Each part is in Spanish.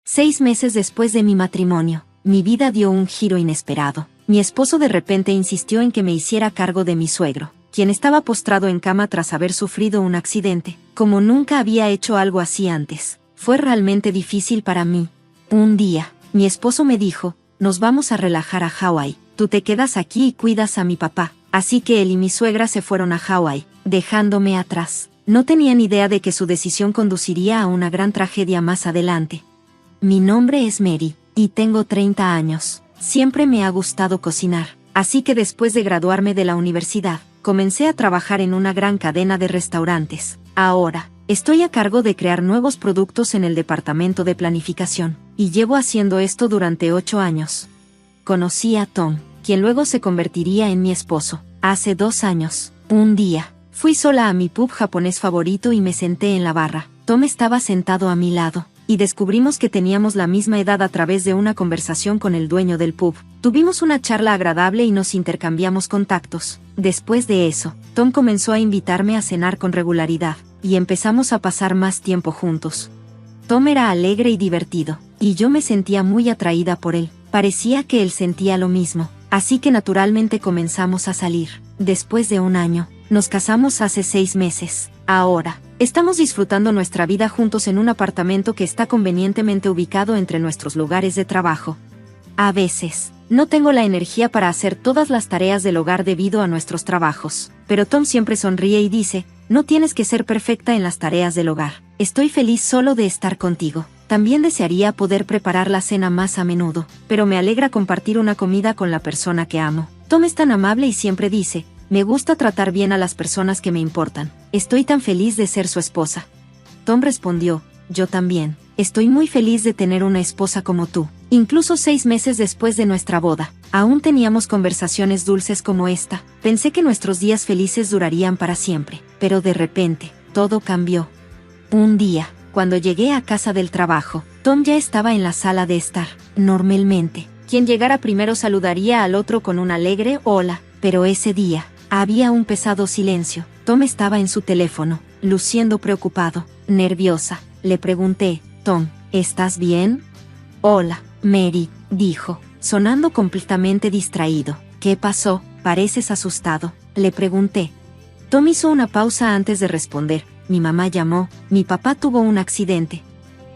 6 meses después de mi matrimonio, mi vida dio un giro inesperado. Mi esposo de repente insistió en que me hiciera cargo de mi suegro, quien estaba postrado en cama tras haber sufrido un accidente. Como nunca había hecho algo así antes, fue realmente difícil para mí. Un día, mi esposo me dijo, nos vamos a relajar a Hawái, tú te quedas aquí y cuidas a mi papá. Así que él y mi suegra se fueron a Hawái, dejándome atrás. No tenían idea de que su decisión conduciría a una gran tragedia más adelante. Mi nombre es Mary, y tengo 30 años. Siempre me ha gustado cocinar, así que después de graduarme de la universidad, comencé a trabajar en una gran cadena de restaurantes. Ahora, estoy a cargo de crear nuevos productos en el departamento de planificación, y llevo haciendo esto durante 8 años. Conocí a Tom, quien luego se convertiría en mi esposo, hace 2 años. Un día, fui sola a mi pub japonés favorito y me senté en la barra. Tom estaba sentado a mi lado, y descubrimos que teníamos la misma edad a través de una conversación con el dueño del pub. Tuvimos una charla agradable y nos intercambiamos contactos. Después de eso, Tom comenzó a invitarme a cenar con regularidad, y empezamos a pasar más tiempo juntos. Tom era alegre y divertido, y yo me sentía muy atraída por él. Parecía que él sentía lo mismo, así que naturalmente comenzamos a salir. Después de 1 año, nos casamos hace 6 meses. Ahora, estamos disfrutando nuestra vida juntos en un apartamento que está convenientemente ubicado entre nuestros lugares de trabajo. A veces, no tengo la energía para hacer todas las tareas del hogar debido a nuestros trabajos, pero Tom siempre sonríe y dice, no tienes que ser perfecta en las tareas del hogar. Estoy feliz solo de estar contigo. También desearía poder preparar la cena más a menudo, pero me alegra compartir una comida con la persona que amo. Tom es tan amable y siempre dice, me gusta tratar bien a las personas que me importan. Estoy tan feliz de ser su esposa. Tom respondió, yo también. Estoy muy feliz de tener una esposa como tú. Incluso 6 meses después de nuestra boda, aún teníamos conversaciones dulces como esta. Pensé que nuestros días felices durarían para siempre, pero de repente, todo cambió. Un día, cuando llegué a casa del trabajo, Tom ya estaba en la sala de estar. Normalmente, quien llegara primero saludaría al otro con un alegre hola, pero ese día, había un pesado silencio. Tom estaba en su teléfono, luciendo preocupado, nerviosa. Le pregunté, Tom, ¿estás bien? Hola, Mary, dijo, sonando completamente distraído. ¿Qué pasó? Pareces asustado, le pregunté. Tom hizo una pausa antes de responder. Mi mamá llamó, mi papá tuvo un accidente.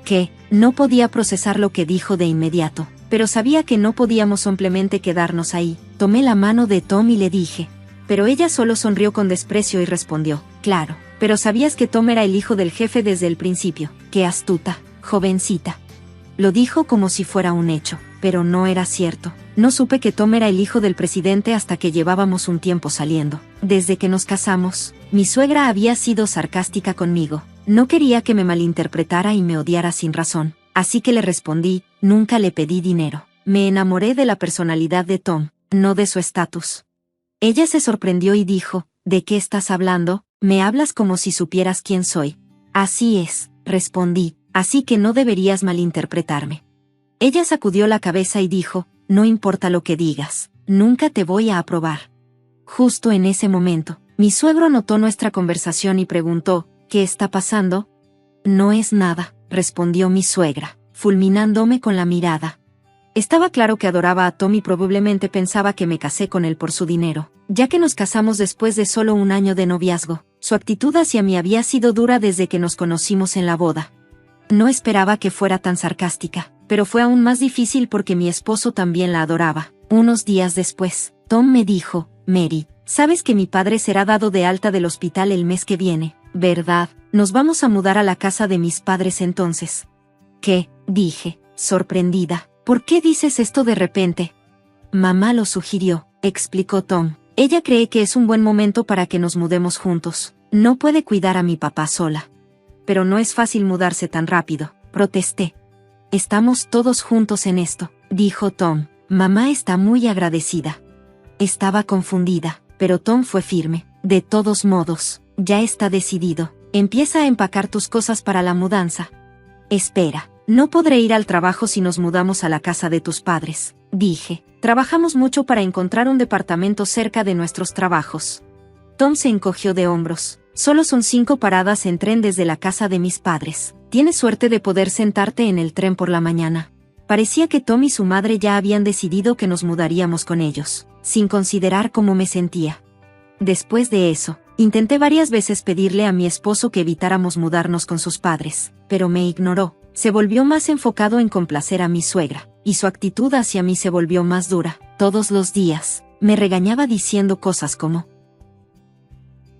¿Qué? No podía procesar lo que dijo de inmediato, pero sabía que no podíamos simplemente quedarnos ahí. Tomé la mano de Tom y le dije. Pero ella solo sonrió con desprecio y respondió, claro, pero sabías que Tom era el hijo del jefe desde el principio. Qué astuta, jovencita. Lo dijo como si fuera un hecho, pero no era cierto. No supe que Tom era el hijo del presidente hasta que llevábamos un tiempo saliendo. Desde que nos casamos, mi suegra había sido sarcástica conmigo. No quería que me malinterpretara y me odiara sin razón. Así que le respondí, nunca le pedí dinero. Me enamoré de la personalidad de Tom, no de su estatus. Ella se sorprendió y dijo, ¿de qué estás hablando? Me hablas como si supieras quién soy. Así es, respondí, así que no deberías malinterpretarme. Ella sacudió la cabeza y dijo, no importa lo que digas, nunca te voy a aprobar. Justo en ese momento, mi suegro notó nuestra conversación y preguntó, ¿qué está pasando? No es nada, respondió mi suegra, fulminándome con la mirada. Estaba claro que adoraba a Tom y probablemente pensaba que me casé con él por su dinero, ya que nos casamos después de solo 1 año de noviazgo. Su actitud hacia mí había sido dura desde que nos conocimos en la boda. No esperaba que fuera tan sarcástica, pero fue aún más difícil porque mi esposo también la adoraba. Unos días después, Tom me dijo, Mary, sabes que mi padre será dado de alta del hospital el mes que viene, ¿verdad? Nos vamos a mudar a la casa de mis padres entonces. ¿Qué? Dije, sorprendida. ¿Por qué dices esto de repente? Mamá lo sugirió, explicó Tom. Ella cree que es un buen momento para que nos mudemos juntos. No puede cuidar a mi papá sola. Pero no es fácil mudarse tan rápido, protesté. Estamos todos juntos en esto, dijo Tom. Mamá está muy agradecida. Estaba confundida, pero Tom fue firme. De todos modos, ya está decidido. Empieza a empacar tus cosas para la mudanza. Espera. No podré ir al trabajo si nos mudamos a la casa de tus padres, dije. Trabajamos mucho para encontrar un departamento cerca de nuestros trabajos. Tom se encogió de hombros. Solo son 5 paradas en tren desde la casa de mis padres. Tienes suerte de poder sentarte en el tren por la mañana. Parecía que Tom y su madre ya habían decidido que nos mudaríamos con ellos, sin considerar cómo me sentía. Después de eso, intenté varias veces pedirle a mi esposo que evitáramos mudarnos con sus padres, pero me ignoró. Se volvió más enfocado en complacer a mi suegra, y su actitud hacia mí se volvió más dura. Todos los días, me regañaba diciendo cosas como: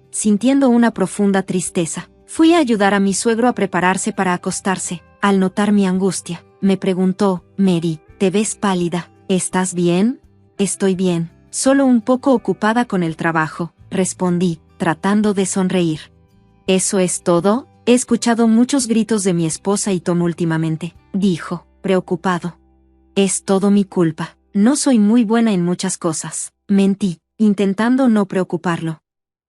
sintiendo una profunda tristeza, fui a ayudar a mi suegro a prepararse para acostarse. Al notar mi angustia, me preguntó: Mary, te ves pálida, ¿estás bien? Estoy bien, solo un poco ocupada con el trabajo, respondí, tratando de sonreír. ¿Eso es todo? He escuchado muchos gritos de mi esposa y Tom últimamente, dijo, preocupado. Es todo mi culpa, no soy muy buena en muchas cosas, mentí, intentando no preocuparlo.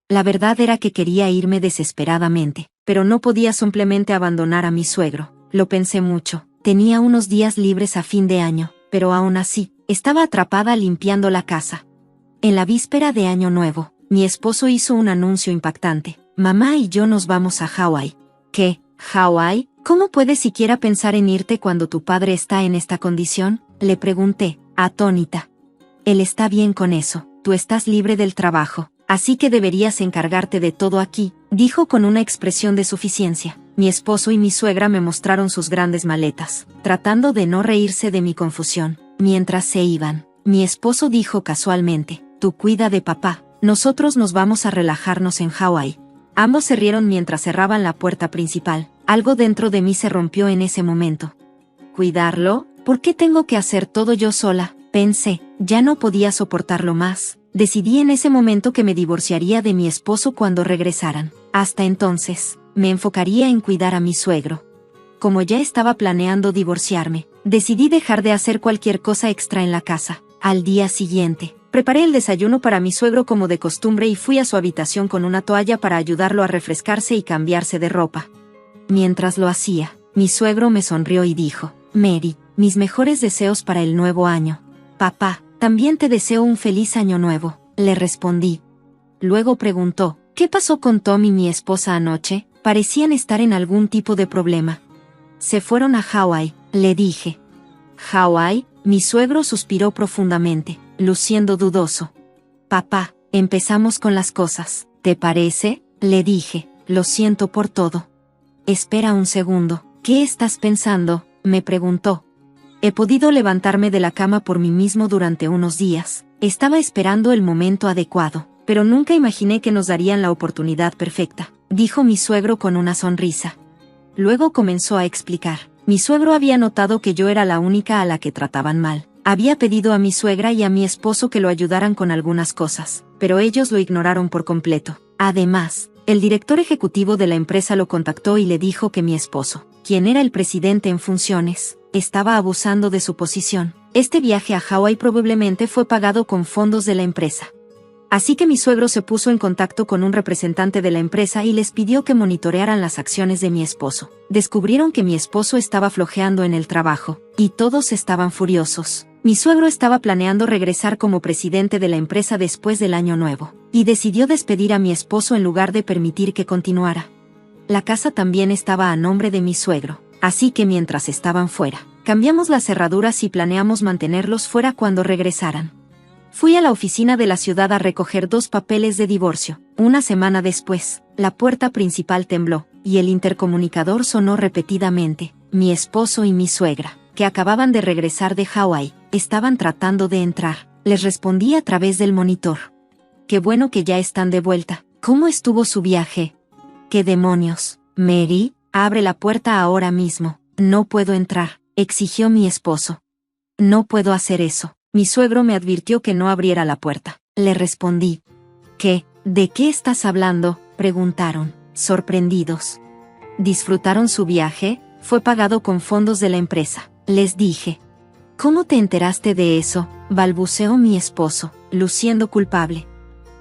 La verdad era que quería irme desesperadamente, pero no podía simplemente abandonar a mi suegro. Lo pensé mucho, tenía unos días libres a fin de año, pero aún así, estaba atrapada limpiando la casa. En la víspera de Año Nuevo, mi esposo hizo un anuncio impactante: mamá y yo nos vamos a Hawái. ¿Qué? ¿Hawái? ¿Cómo puedes siquiera pensar en irte cuando tu padre está en esta condición? Le pregunté, atónita. Él está bien con eso, tú estás libre del trabajo, así que deberías encargarte de todo aquí, dijo con una expresión de suficiencia. Mi esposo y mi suegra me mostraron sus grandes maletas, tratando de no reírse de mi confusión. Mientras se iban, mi esposo dijo casualmente: tú cuida de papá, nosotros nos vamos a relajarnos en Hawái. Ambos se rieron mientras cerraban la puerta principal. Algo dentro de mí se rompió en ese momento. ¿Cuidarlo? ¿Por qué tengo que hacer todo yo sola? Pensé, ya no podía soportarlo más. Decidí en ese momento que me divorciaría de mi esposo cuando regresaran. Hasta entonces, me enfocaría en cuidar a mi suegro. Como ya estaba planeando divorciarme, decidí dejar de hacer cualquier cosa extra en la casa. Al día siguiente, preparé el desayuno para mi suegro como de costumbre y fui a su habitación con una toalla para ayudarlo a refrescarse y cambiarse de ropa. Mientras lo hacía, mi suegro me sonrió y dijo: Mary, mis mejores deseos para el nuevo año. Papá, también te deseo un feliz año nuevo, le respondí. Luego preguntó: ¿qué pasó con Tom y mi esposa anoche? Parecían estar en algún tipo de problema. Se fueron a Hawái, le dije. ¿Hawái? Mi suegro suspiró profundamente, luciendo dudoso. Papá, empezamos con las cosas, ¿te parece? Le dije, lo siento por todo. Espera un segundo, ¿qué estás pensando? Me preguntó. He podido levantarme de la cama por mí mismo durante unos días. Estaba esperando el momento adecuado, pero nunca imaginé que nos darían la oportunidad perfecta, dijo mi suegro con una sonrisa. Luego comenzó a explicar. Mi suegro había notado que yo era la única a la que trataban mal. Había pedido a mi suegra y a mi esposo que lo ayudaran con algunas cosas, pero ellos lo ignoraron por completo. Además, el director ejecutivo de la empresa lo contactó y le dijo que mi esposo, quien era el presidente en funciones, estaba abusando de su posición. Este viaje a Hawái probablemente fue pagado con fondos de la empresa. Así que mi suegro se puso en contacto con un representante de la empresa y les pidió que monitorearan las acciones de mi esposo. Descubrieron que mi esposo estaba flojeando en el trabajo, y todos estaban furiosos. Mi suegro estaba planeando regresar como presidente de la empresa después del Año Nuevo, y decidió despedir a mi esposo en lugar de permitir que continuara. La casa también estaba a nombre de mi suegro, así que mientras estaban fuera, cambiamos las cerraduras y planeamos mantenerlos fuera cuando regresaran. Fui a la oficina de la ciudad a recoger 2 papeles de divorcio. Una semana después, la puerta principal tembló, y el intercomunicador sonó repetidamente. Mi esposo y mi suegra, que acababan de regresar de Hawái, estaban tratando de entrar. Les respondí a través del monitor. Qué bueno que ya están de vuelta. ¿Cómo estuvo su viaje? ¿Qué demonios? Mary, abre la puerta ahora mismo. No puedo entrar, exigió mi esposo. No puedo hacer eso. Mi suegro me advirtió que no abriera la puerta. Le respondí. ¿Qué? ¿De qué estás hablando? Preguntaron, sorprendidos. ¿Disfrutaron su viaje? Fue pagado con fondos de la empresa, les dije. ¿Cómo te enteraste de eso? Balbuceó mi esposo, luciendo culpable.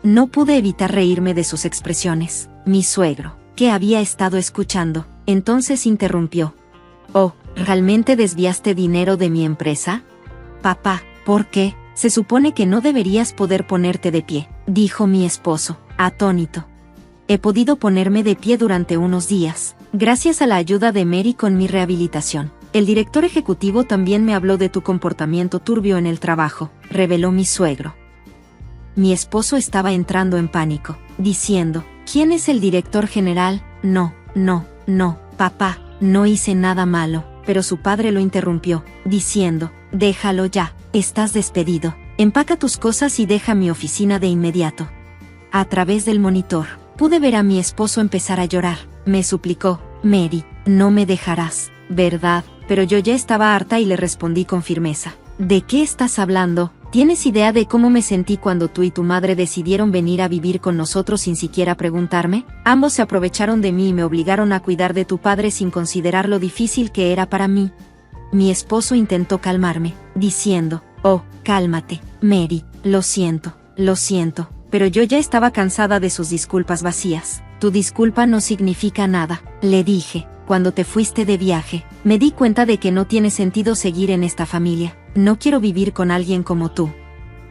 No pude evitar reírme de sus expresiones. Mi suegro, que había estado escuchando, entonces interrumpió. Oh, ¿realmente desviaste dinero de mi empresa? Papá, ¿por qué? Se supone que no deberías poder ponerte de pie, dijo mi esposo, atónito. he podido ponerme de pie durante unos días, gracias a la ayuda de Mary con mi rehabilitación. El director ejecutivo también me habló de tu comportamiento turbio en el trabajo, reveló mi suegro. Mi esposo estaba entrando en pánico, diciendo, ¿quién es el director general? No, papá, no hice nada malo, pero su padre lo interrumpió, diciendo, déjalo ya, estás despedido, empaca tus cosas y deja mi oficina de inmediato. A través del monitor, pude ver a mi esposo empezar a llorar. Me suplicó, Mary, no me dejarás, ¿verdad? Pero yo ya estaba harta y le respondí con firmeza. ¿De qué estás hablando? ¿Tienes idea de cómo me sentí cuando tú y tu madre decidieron venir a vivir con nosotros sin siquiera preguntarme? Ambos se aprovecharon de mí y me obligaron a cuidar de tu padre sin considerar lo difícil que era para mí. Mi esposo intentó calmarme, diciendo, oh, cálmate, Mary, lo siento, pero yo ya estaba cansada de sus disculpas vacías. Tu disculpa no significa nada, le dije. Cuando te fuiste de viaje, me di cuenta de que no tiene sentido seguir en esta familia. No quiero vivir con alguien como tú.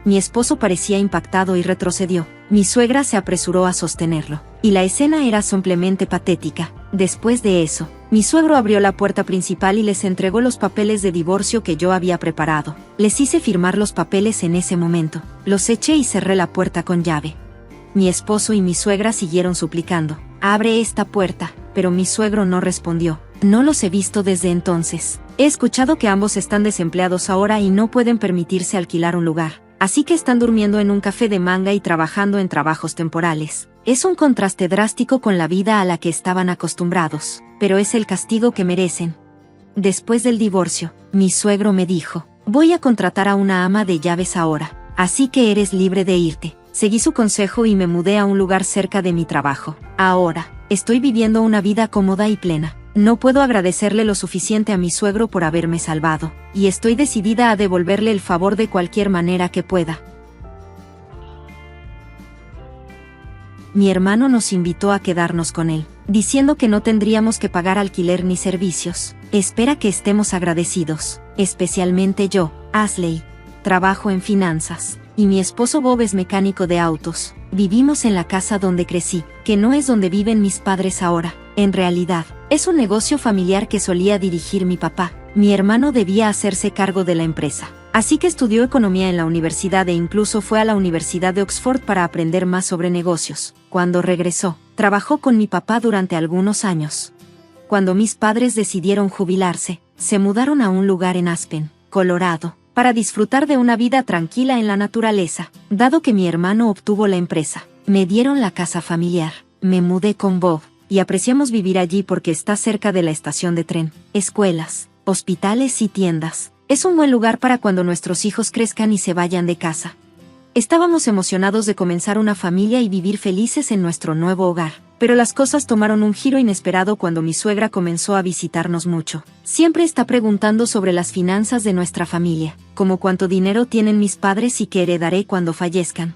Mi esposo parecía impactado y retrocedió. Mi suegra se apresuró a sostenerlo, y la escena era simplemente patética. Después de eso, mi suegro abrió la puerta principal y les entregó los papeles de divorcio que yo había preparado. Les hice firmar los papeles en ese momento. Los eché y cerré la puerta con llave. Mi esposo y mi suegra siguieron suplicando, abre esta puerta, pero mi suegro no respondió. No los he visto desde entonces. He escuchado que ambos están desempleados ahora y no pueden permitirse alquilar un lugar, así que están durmiendo en un café de manga y trabajando en trabajos temporales. Es un contraste drástico con la vida a la que estaban acostumbrados, pero es el castigo que merecen. Después del divorcio, mi suegro me dijo, voy a contratar a una ama de llaves ahora, así que eres libre de irte. Seguí su consejo y me mudé a un lugar cerca de mi trabajo. Ahora, estoy viviendo una vida cómoda y plena. No puedo agradecerle lo suficiente a mi suegro por haberme salvado, y estoy decidida a devolverle el favor de cualquier manera que pueda. Mi hermano nos invitó a quedarnos con él, diciendo que no tendríamos que pagar alquiler ni servicios. Espera que estemos agradecidos, especialmente yo, Ashley. Trabajo en finanzas, y mi esposo Bob es mecánico de autos. Vivimos en la casa donde crecí, que no es donde viven mis padres ahora. En realidad, es un negocio familiar que solía dirigir mi papá. Mi hermano debía hacerse cargo de la empresa, así que estudió economía en la universidad e incluso fue a la Universidad de Oxford para aprender más sobre negocios. Cuando regresó, trabajó con mi papá durante algunos años. Cuando mis padres decidieron jubilarse, se mudaron a un lugar en Aspen, Colorado, para disfrutar de una vida tranquila en la naturaleza. Dado que mi hermano obtuvo la empresa, me dieron la casa familiar. Me mudé con Bob, y apreciamos vivir allí porque está cerca de la estación de tren, escuelas, hospitales y tiendas. Es un buen lugar para cuando nuestros hijos crezcan y se vayan de casa. Estábamos emocionados de comenzar una familia y vivir felices en nuestro nuevo hogar. Pero las cosas tomaron un giro inesperado cuando mi suegra comenzó a visitarnos mucho. Siempre está preguntando sobre las finanzas de nuestra familia, como cuánto dinero tienen mis padres y qué heredaré cuando fallezcan.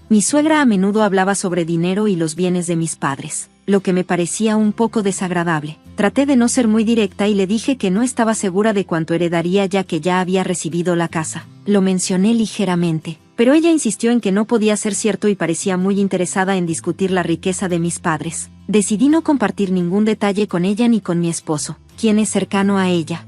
Mi suegra a menudo hablaba sobre dinero y los bienes de mis padres, lo que me parecía un poco desagradable. Traté de no ser muy directa y le dije que no estaba segura de cuánto heredaría ya que ya había recibido la casa. Lo mencioné ligeramente, pero ella insistió en que no podía ser cierto y parecía muy interesada en discutir la riqueza de mis padres. Decidí no compartir ningún detalle con ella ni con mi esposo, quien es cercano a ella.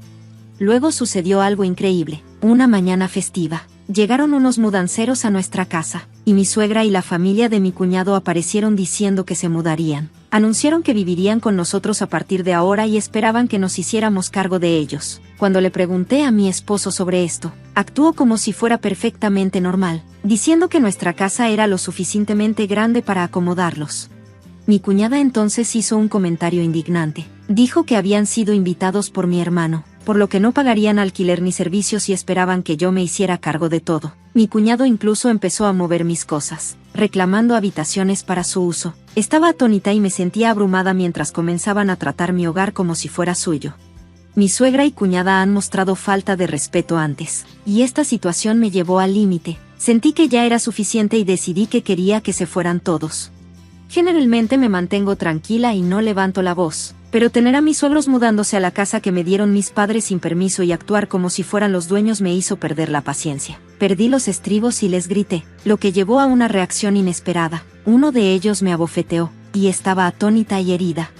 Luego sucedió algo increíble. Una mañana festiva, llegaron unos mudanceros a nuestra casa, y mi suegra y la familia de mi cuñado aparecieron diciendo que se mudarían. Anunciaron que vivirían con nosotros a partir de ahora y esperaban que nos hiciéramos cargo de ellos. Cuando le pregunté a mi esposo sobre esto, actuó como si fuera perfectamente normal, diciendo que nuestra casa era lo suficientemente grande para acomodarlos. Mi cuñada entonces hizo un comentario indignante. Dijo que habían sido invitados por mi hermano, por lo que no pagarían alquiler ni servicios y esperaban que yo me hiciera cargo de todo. Mi cuñado incluso empezó a mover mis cosas, reclamando habitaciones para su uso. Estaba atónita y me sentía abrumada mientras comenzaban a tratar mi hogar como si fuera suyo. Mi suegra y cuñada han mostrado falta de respeto antes, y esta situación me llevó al límite. Sentí que ya era suficiente y decidí que quería que se fueran todos. Generalmente me mantengo tranquila y no levanto la voz, pero tener a mis suegros mudándose a la casa que me dieron mis padres sin permiso y actuar como si fueran los dueños me hizo perder la paciencia. Perdí los estribos y les grité, lo que llevó a una reacción inesperada. Uno de ellos me abofeteó, y estaba atónita y herida.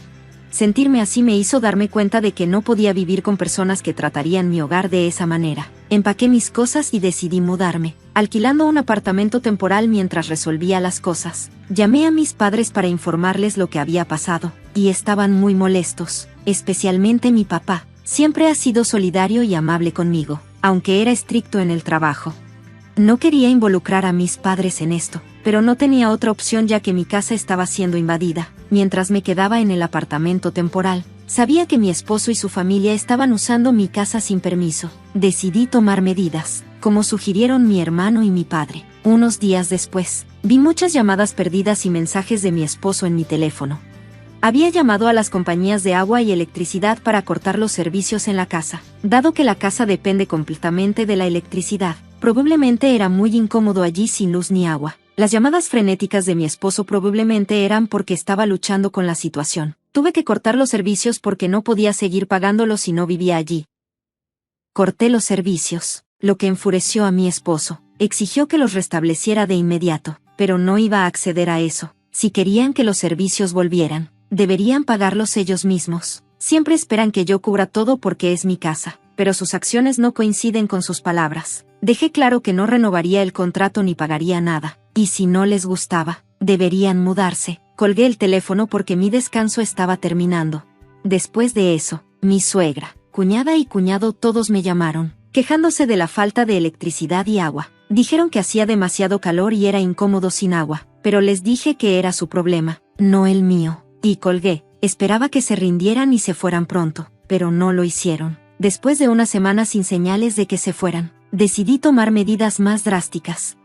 Sentirme así me hizo darme cuenta de que no podía vivir con personas que tratarían mi hogar de esa manera. Empaqué mis cosas y decidí mudarme, alquilando un apartamento temporal mientras resolvía las cosas. Llamé a mis padres para informarles lo que había pasado, y estaban muy molestos, especialmente mi papá. Siempre ha sido solidario y amable conmigo, aunque era estricto en el trabajo. No quería involucrar a mis padres en esto, pero no tenía otra opción ya que mi casa estaba siendo invadida. Mientras me quedaba en el apartamento temporal, sabía que mi esposo y su familia estaban usando mi casa sin permiso. Decidí tomar medidas, como sugirieron mi hermano y mi padre. Unos días después, vi muchas llamadas perdidas y mensajes de mi esposo en mi teléfono. Había llamado a las compañías de agua y electricidad para cortar los servicios en la casa. Dado que la casa depende completamente de la electricidad, probablemente era muy incómodo allí sin luz ni agua. Las llamadas frenéticas de mi esposo probablemente eran porque estaba luchando con la situación. Tuve que cortar los servicios porque no podía seguir pagándolos si no vivía allí. Corté los servicios, lo que enfureció a mi esposo. Exigió que los restableciera de inmediato, pero no iba a acceder a eso. Si querían que los servicios volvieran, deberían pagarlos ellos mismos. Siempre esperan que yo cubra todo porque es mi casa, pero sus acciones no coinciden con sus palabras. Dejé claro que no renovaría el contrato ni pagaría nada, y si no les gustaba, deberían mudarse. Colgué el teléfono porque mi descanso estaba terminando. Después de eso, mi suegra, cuñada y cuñado todos me llamaron, quejándose de la falta de electricidad y agua. Dijeron que hacía demasiado calor y era incómodo sin agua, pero les dije que era su problema, no el mío, y colgué. Esperaba que se rindieran y se fueran pronto, pero no lo hicieron. Después de una semana sin señales de que se fueran, decidí tomar medidas más drásticas.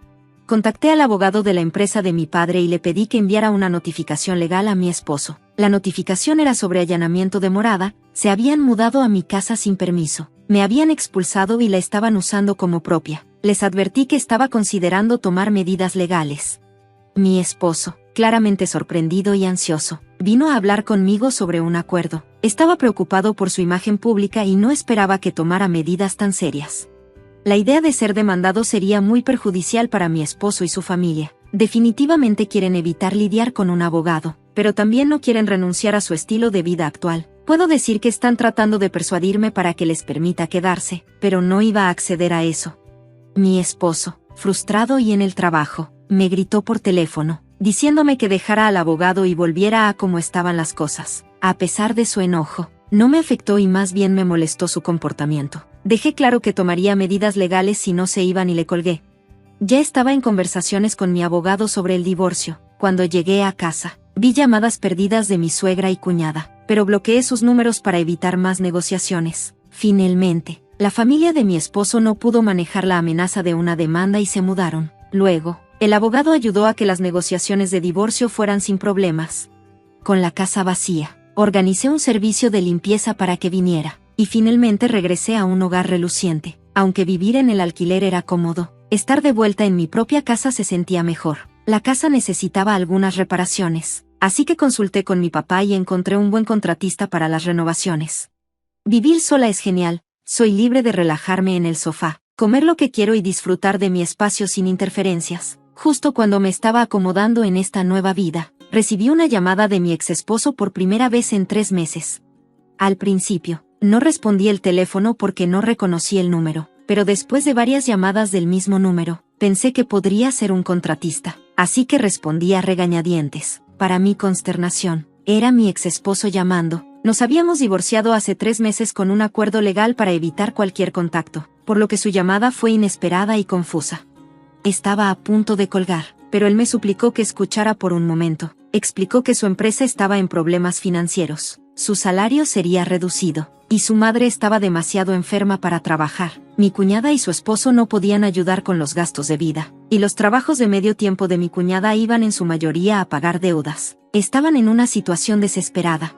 Contacté al abogado de la empresa de mi padre y le pedí que enviara una notificación legal a mi esposo. La notificación era sobre allanamiento de morada. Se habían mudado a mi casa sin permiso, me habían expulsado y la estaban usando como propia. Les advertí que estaba considerando tomar medidas legales. Mi esposo, claramente sorprendido y ansioso, vino a hablar conmigo sobre un acuerdo. Estaba preocupado por su imagen pública y no esperaba que tomara medidas tan serias. La idea de ser demandado sería muy perjudicial para mi esposo y su familia. Definitivamente quieren evitar lidiar con un abogado, pero también no quieren renunciar a su estilo de vida actual. Puedo decir que están tratando de persuadirme para que les permita quedarse, pero no iba a acceder a eso. Mi esposo, frustrado y en el trabajo, me gritó por teléfono, diciéndome que dejara al abogado y volviera a cómo estaban las cosas. A pesar de su enojo, no me afectó y más bien me molestó su comportamiento. Dejé claro que tomaría medidas legales si no se iban y le colgué. Ya estaba en conversaciones con mi abogado sobre el divorcio. Cuando llegué a casa, vi llamadas perdidas de mi suegra y cuñada, pero bloqueé sus números para evitar más negociaciones. Finalmente, la familia de mi esposo no pudo manejar la amenaza de una demanda y se mudaron. Luego, el abogado ayudó a que las negociaciones de divorcio fueran sin problemas. Con la casa vacía, organicé un servicio de limpieza para que viniera, y finalmente regresé a un hogar reluciente. Aunque vivir en el alquiler era cómodo, estar de vuelta en mi propia casa se sentía mejor. La casa necesitaba algunas reparaciones, así que consulté con mi papá y encontré un buen contratista para las renovaciones. Vivir sola es genial, soy libre de relajarme en el sofá, comer lo que quiero y disfrutar de mi espacio sin interferencias. Justo cuando me estaba acomodando en esta nueva vida, recibí una llamada de mi exesposo por primera vez en 3 meses. Al principio, no respondí el teléfono porque no reconocí el número, pero después de varias llamadas del mismo número, pensé que podría ser un contratista, así que respondí a regañadientes. Para mi consternación, era mi exesposo llamando. Nos habíamos divorciado hace 3 meses con un acuerdo legal para evitar cualquier contacto, por lo que su llamada fue inesperada y confusa. Estaba a punto de colgar, pero él me suplicó que escuchara por un momento. Explicó que su empresa estaba en problemas financieros, su salario sería reducido, y su madre estaba demasiado enferma para trabajar. Mi cuñada y su esposo no podían ayudar con los gastos de vida, y los trabajos de medio tiempo de mi cuñada iban en su mayoría a pagar deudas. Estaban en una situación desesperada.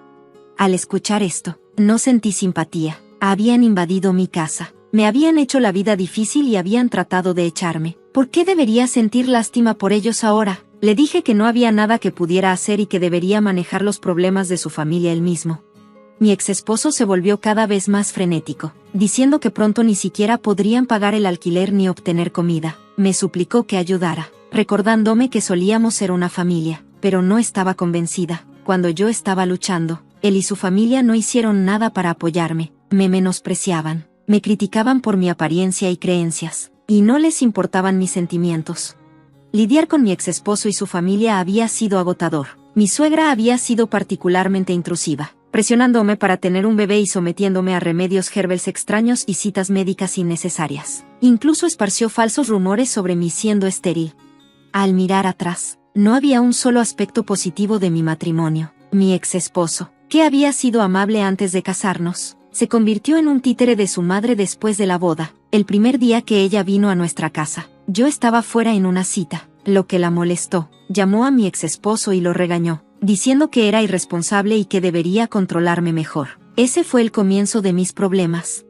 Al escuchar esto, no sentí simpatía. Habían invadido mi casa, me habían hecho la vida difícil y habían tratado de echarme. ¿Por qué debería sentir lástima por ellos ahora? Le dije que no había nada que pudiera hacer y que debería manejar los problemas de su familia él mismo. Mi exesposo se volvió cada vez más frenético, diciendo que pronto ni siquiera podrían pagar el alquiler ni obtener comida. Me suplicó que ayudara, recordándome que solíamos ser una familia, pero no estaba convencida. Cuando yo estaba luchando, él y su familia no hicieron nada para apoyarme, me menospreciaban, me criticaban por mi apariencia y creencias, y no les importaban mis sentimientos. Lidiar con mi exesposo y su familia había sido agotador. Mi suegra había sido particularmente intrusiva, presionándome para tener un bebé y sometiéndome a remedios herbales extraños y citas médicas innecesarias. Incluso esparció falsos rumores sobre mí siendo estéril. Al mirar atrás, no había un solo aspecto positivo de mi matrimonio. Mi exesposo, que había sido amable antes de casarnos, se convirtió en un títere de su madre después de la boda. El primer día que ella vino a nuestra casa, yo estaba fuera en una cita, lo que la molestó. Llamó a mi exesposo y lo regañó, diciendo que era irresponsable y que debería controlarme mejor. Ese fue el comienzo de mis problemas.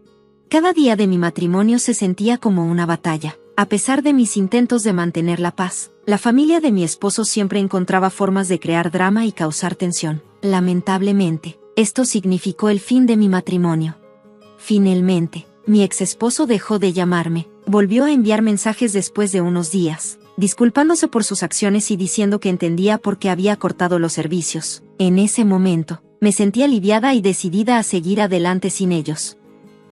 Cada día de mi matrimonio se sentía como una batalla. A pesar de mis intentos de mantener la paz, la familia de mi esposo siempre encontraba formas de crear drama y causar tensión. Lamentablemente, esto significó el fin de mi matrimonio. Finalmente, mi exesposo dejó de llamarme, volvió a enviar mensajes después de unos días, disculpándose por sus acciones y diciendo que entendía por qué había cortado los servicios. En ese momento, me sentí aliviada y decidida a seguir adelante sin ellos.